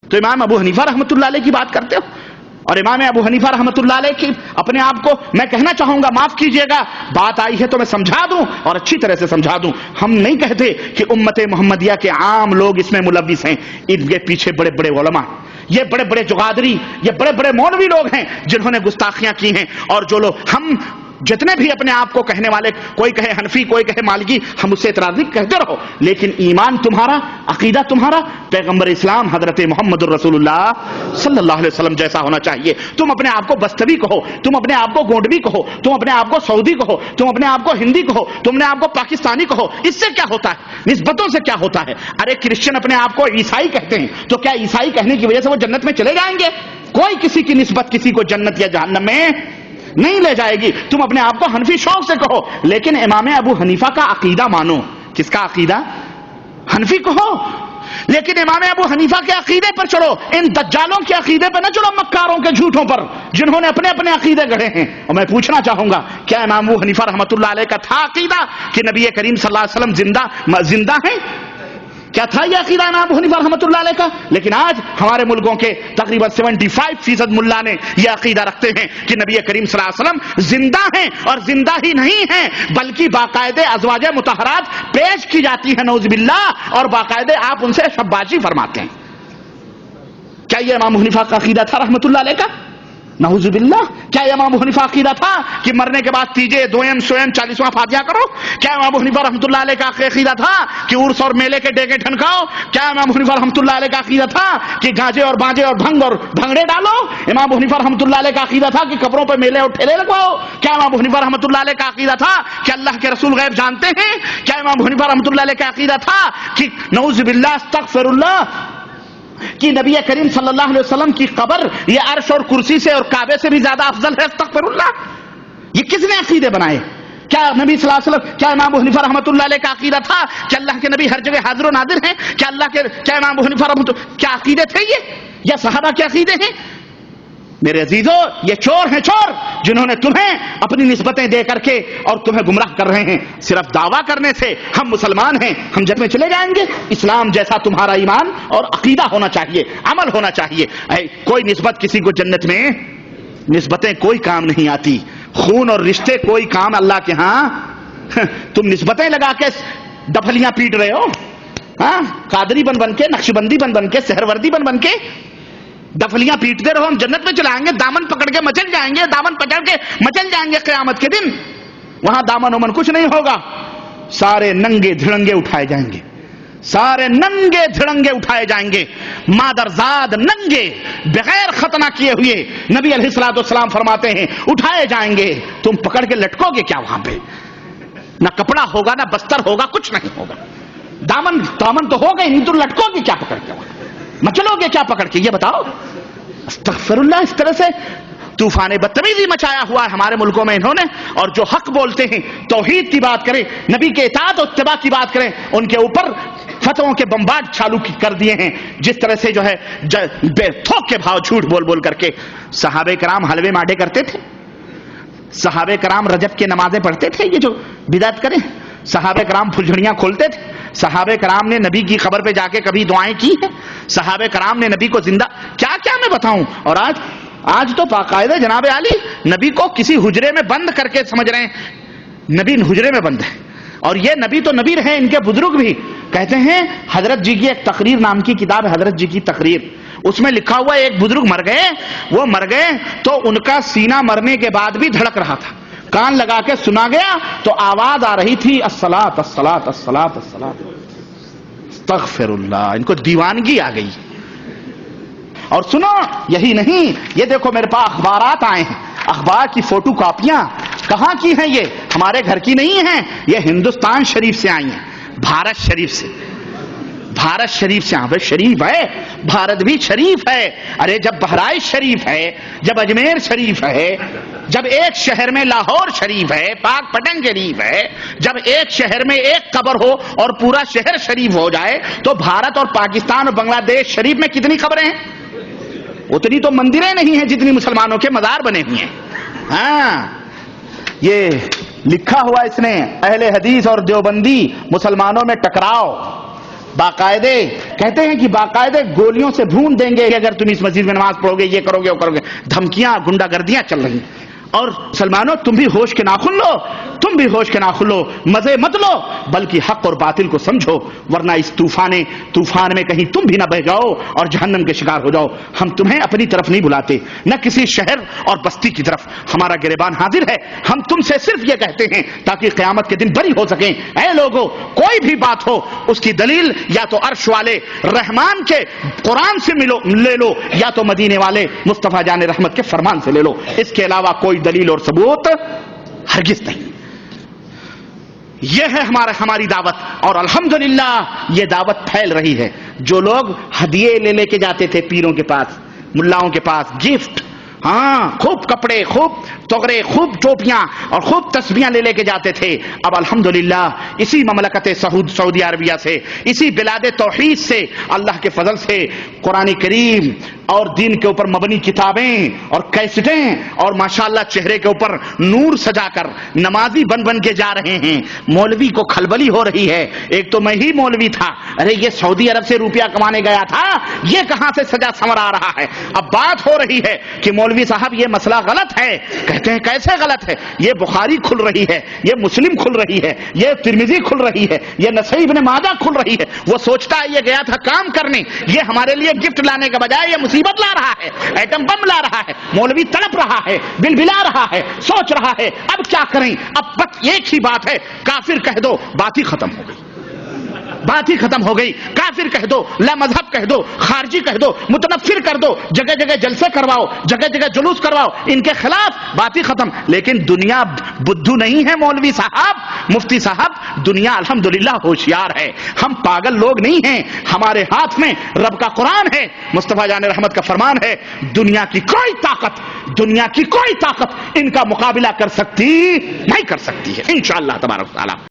تو امام ابو حنیفہ رحمۃ اللہ علیہ کی بات کرتے ہو. اور امام ابو حنیفہ رحمۃ اللہ علیہ کی اپنے آپ کو میں کہنا چاہوں گا، معاف کیجئے گا، بات آئی ہے تو میں سمجھا دوں اور اچھی طرح سے سمجھا دوں. ہم نہیں کہتے کہ امت محمدیہ کے عام لوگ اس میں ملوث ہیں. ان کے پیچھے بڑے بڑے علماء، یہ بڑے بڑے جغادری، یہ بڑے بڑے مولوی لوگ ہیں جنہوں نے گستاخیاں کی ہیں. اور جو لوگ، ہم جتنے بھی اپنے آپ کو کہنے والے، کوئی کہے حنفی، کوئی کہے مالکی، ہم اس سے اعتراض نہیں، کہتے رہو، لیکن ایمان تمہارا، عقیدہ تمہارا پیغمبر اسلام حضرت محمد الرسول اللہ صلی اللہ علیہ وسلم جیسا ہونا چاہیے. تم اپنے آپ کو بستوی کہو، تم اپنے آپ کو گونڈوی کہو، تم اپنے آپ کو سعودی کہو، تم اپنے آپ کو ہندی کہو، تم اپنے آپ کو پاکستانی کہو، اس سے کیا ہوتا ہے؟ نسبتوں سے کیا ہوتا ہے؟ ارے کرسچن اپنے آپ کو عیسائی کہتے ہیں، تو کیا عیسائی کہنے کی وجہ سے وہ جنت میں چلے جائیں گے؟ کوئی کسی کی نسبت کسی کو جنت یا جہنم میں نہیں لے جائے گی. تم اپنے آپ کو حنفی شوق سے کہو، لیکن امام ابو حنیفہ کا عقیدہ مانو. کس کا عقیدہ؟ حنفی کہو، لیکن امام ابو حنیفہ کے عقیدے پر چڑھو. ان دجالوں کے عقیدے پر نہ چڑھو، مکاروں کے جھوٹوں پر، جنہوں نے اپنے اپنے عقیدے گڑھے ہیں. اور میں پوچھنا چاہوں گا، کیا امام ابو حنیفہ رحمۃ اللہ علیہ کا تھا عقیدہ کہ نبی کریم صلی اللہ علیہ وسلم زندہ ہیں؟ کیا تھا یہ عقیدہ امام ابو حنیفہ رحمۃ اللہ علیہ کا؟ لیکن آج ہمارے ملکوں کے تقریباً 75% ملا نے یہ عقیدہ رکھتے ہیں کہ نبی کریم صلی اللہ علیہ وسلم زندہ ہیں، اور زندہ ہی نہیں ہیں بلکہ باقاعدہ ازواج مطہرات پیش کی جاتی ہیں نعوذ باللہ، اور باقاعدہ آپ ان سے شباشی فرماتے ہیں. کیا یہ امام ابو حنیفہ کا عقیدہ تھا رحمۃ اللہ علیہ کا؟ نعوذ باللہ. کیا امام ابو حنیفہ عقیدہ تھا کہ مرنے کے بعد تیجے دوئم سوئم 40واں فاتحہ کرو؟ کیا امام ابو حنیفہ رحمۃ اللہ علیہ کا عقیدہ تھا کہ عرس اور میلے کے ڈیگے ٹھنکاؤ؟ کیا امام ابو حنیفہ رحمۃ اللہ علیہ کا عقیدہ تھا کہ گاجے اور بانجے اور بھنگ اور بھنگڑے ڈالو؟ امام ابو حنیفہ رحمۃ اللہ علیہ کا عقیدہ تھا کہ قبروں پہ میلے اور ٹھیلے لگواؤ؟ کیا امام ابو حنیفہ رحمۃ اللہ علیہ کا عقیدہ تھا کہ اللہ کے رسول غیب جانتے ہیں؟ کیا امام ابو حنیفہ رحمۃ اللہ علیہ کا عقیدہ تھا کہ نعوذ باللہ استغفر اللہ کہ نبی کریم صلی اللہ علیہ وسلم کی قبر یہ عرش اور کرسی سے اور کعبے سے بھی زیادہ افضل ہے؟ استغفر اللہ. یہ کس نے عقیدے بنائے؟ کیا نبی صلی اللہ علیہ وسلم، کیا امام ابو حنیفہ رحمۃ اللہ علیہ کا عقیدہ تھا کہ اللہ کے نبی ہر جگہ حاضر و نادر ہیں؟ کیا امام ابو حنیفہ رحمۃ اللہ کیا عقیدے تھے یہ؟ یا صحابہ کے عقیدے ہیں؟ میرے عزیزو، یہ چور ہیں، چور، جنہوں نے تمہیں اپنی نسبتیں دے کر کے اور تمہیں گمراہ کر رہے ہیں. صرف دعویٰ کرنے سے ہم مسلمان ہیں، ہم جنت میں چلے جائیں گے؟ اسلام جیسا تمہارا ایمان اور عقیدہ ہونا چاہیے، عمل ہونا چاہیے. کوئی نسبت کسی کو جنت میں، نسبتیں کوئی کام نہیں آتی. خون اور رشتے کوئی کام اللہ کے ہاں. تم نسبتیں لگا کے ڈپھلیاں پیٹ رہے ہو، ہاں، قادری بن کے، نقشبندی بن کے، سہروردی بن کے ڈفلیاں پیٹتے رہو. ہم جنت میں چلائیں گے، دامن پکڑ کے مچل جائیں گے، دامن پکڑ کے مچل جائیں گے قیامت کے دن. وہاں دامن ومن کچھ نہیں ہوگا، سارے ننگے دھڑنگے اٹھائے جائیں گے، سارے ننگے دھڑنگے اٹھائے جائیں گے، مادرزاد ننگے بغیر ختنہ کیے ہوئے. نبی علیہ الصلوۃ والسلام فرماتے ہیں اٹھائے جائیں گے. تم پکڑ کے لٹکو گے کیا وہاں پہ؟ نہ کپڑا ہوگا، نہ بستر ہوگا، کچھ نہیں ہوگا. دامن تو ہوگا ہی نہیں، تم لٹکو گے کیا پکڑ کے؟ وہاں مچلو گے کیا پکڑ کے؟ یہ بتاؤ. استغفر اللہ. اس طرح سے طوفان بدتمیزی مچایا ہوا ہے ہمارے ملکوں میں انہوں نے. اور جو حق بولتے ہیں، توحید کی بات کریں، نبی کے اطاعت و اتباع کی بات کریں، ان کے اوپر فتووں کے بمبارڈ چالو کر دیے ہیں. جس طرح سے جو ہے بے تھوک کے بھاؤ جھوٹ بول بول کر کے. صحابہ کرام حلوے ماڈے کرتے تھے، صحابہ کرام رجب کے نمازیں پڑھتے تھے، یہ جو بدعت کریں. صحابہ کرام پھلجھڑیاں کھولتے تھے. صحابہ کرام نے نبی کی قبر پہ جا کے کبھی دعائیں کی ہیں. صحابہ کرام نے نبی کو زندہ کیا کیا میں بتاؤں. اور آج تو باقاعدہ جناب علی نبی کو کسی حجرے میں بند کر کے سمجھ رہے ہیں نبی حجرے میں بند ہے. اور یہ نبی تو نبی رہے، ان کے بزرگ بھی کہتے ہیں. حضرت جی کی ایک تقریر نام کی کتاب ہے، حضرت جی کی تقریر، اس میں لکھا ہوا ہے ایک بزرگ مر گئے. وہ مر گئے تو ان کا سینہ مرنے کے بعد بھی دھڑک رہا تھا. کان لگا کے سنا گیا تو آواز آ رہی تھی الصلاۃ الصلاۃ الصلاۃ الصلاۃ. استغفر اللہ. ان کو دیوانگی آ گئی. اور سنو، یہی نہیں، یہ دیکھو میرے پاس اخبارات آئے ہیں، اخبار کی فوٹو کاپیاں. کہاں کی ہیں یہ؟ ہمارے گھر کی نہیں ہیں، یہ ہندوستان شریف سے آئی ہیں، بھارت شریف سے. بھارت شریف سے. ہاں شریف ہے، بھارت بھی شریف ہے. ارے جب بہرائچ شریف ہے، جب اجمیر شریف ہے، جب ایک شہر میں لاہور شریف ہے، پاک پٹن شریف ہے، جب ایک شہر میں ایک قبر ہو اور پورا شہر شریف ہو جائے، تو بھارت اور پاکستان اور بنگلہ دیش شریف میں کتنی قبریں ہیں؟ اتنی تو مندریں نہیں ہیں جتنی مسلمانوں کے مزار بنے ہوئے ہیں. ہاں، یہ لکھا ہوا اس نے، اہل حدیث اور دیوبندی مسلمانوں میں ٹکراؤ. باقاعدے کہتے ہیں کہ باقاعدے گولیوں سے بھون دیں گے کہ اگر تم اس مسجد میں نماز پڑھو گے، یہ کرو گے، وہ کرو گے. دھمکیاں، گنڈا گردیاں چل رہی. اور مسلمانوں تم بھی ہوش کے ناخن لو، تم بھی ہوش کے ناخن لو، مزے مت لو، بلکہ حق اور باطل کو سمجھو، ورنہ اس طوفان میں کہیں تم بھی نہ بہ جاؤ اور جہنم کے شکار ہو جاؤ. ہم تمہیں اپنی طرف نہیں بلاتے، نہ کسی شہر اور بستی کی طرف. ہمارا گریبان حاضر ہے. ہم تم سے صرف یہ کہتے ہیں تاکہ قیامت کے دن بری ہو سکیں. اے لوگوں، کوئی بھی بات ہو اس کی دلیل یا تو عرش والے رحمان کے قرآن سے لے لو، یا تو مدینے والے مصطفیٰ جان رحمت کے فرمان سے لے لو. اس کے علاوہ کوئی دلیل اور ثبوت ہرگز نہیں. یہ ہے ہماری دعوت، اور الحمدللہ یہ دعوت پھیل رہی ہے. جو لوگ ہدیے لے کے جاتے تھے پیروں کے پاس، ملاؤں کے پاس، گفٹ، ہاں خوب کپڑے، خوب تغرے، خوب ٹوپیاں اور خوب تسبیحاں لے کے جاتے تھے، اب الحمدللہ اسی مملکت سعودی عربیہ سے، اسی بلاد توحید سے، اللہ کے فضل سے قرآن کریم اور دین کے اوپر مبنی کتابیں اور کیسٹیں اور ماشاءاللہ چہرے کے اوپر نور سجا کر نمازی بن کے جا رہے ہیں. مولوی کو کھلبلی ہو رہی ہے. ایک تو میں ہی مولوی تھا، ارے یہ سعودی عرب سے روپیہ کمانے گیا تھا، یہ کہاں سے سجا سنور آ رہا ہے. اب بات ہو رہی ہے کہ مولوی صاحب یہ مسئلہ غلط ہے. کہتے ہیں کیسے غلط ہے؟ یہ بخاری کھل رہی ہے، یہ مسلم کھل رہی ہے، یہ ترمذی کھل رہی ہے، یہ نسائی ابن ماجہ کھل رہی ہے. وہ سوچتا ہے یہ گیا تھا کام کرنے، یہ ہمارے لیے گفٹ لانے کے بجائے یہ مصیبت لا رہا ہے، ایٹم بم لا رہا ہے. مولوی تڑپ رہا ہے، بل بلا رہا ہے، سوچ رہا ہے اب کیا کریں. اب بس ایک ہی بات ہے، کافر کہہ دو، بات ہی ختم ہو گئی، بات ہی ختم ہو گئی. کافر کہہ دو، لا مذہب کہہ دو، خارجی کہہ دو، متنفر کر دو، جگہ جگہ جلسے کرواؤ، جگہ جگہ جلوس کرواؤ، ان کے خلاف، بات ہی ختم. لیکن دنیا بدھو نہیں ہے مولوی صاحب، مفتی صاحب، دنیا الحمدللہ ہوشیار ہے. ہم پاگل لوگ نہیں ہیں. ہمارے ہاتھ میں رب کا قرآن ہے، مصطفیٰ جان رحمت کا فرمان ہے. دنیا کی کوئی طاقت ان کا مقابلہ کر سکتی نہیں کر سکتی ہے انشاءاللہ تبارک و تعالی.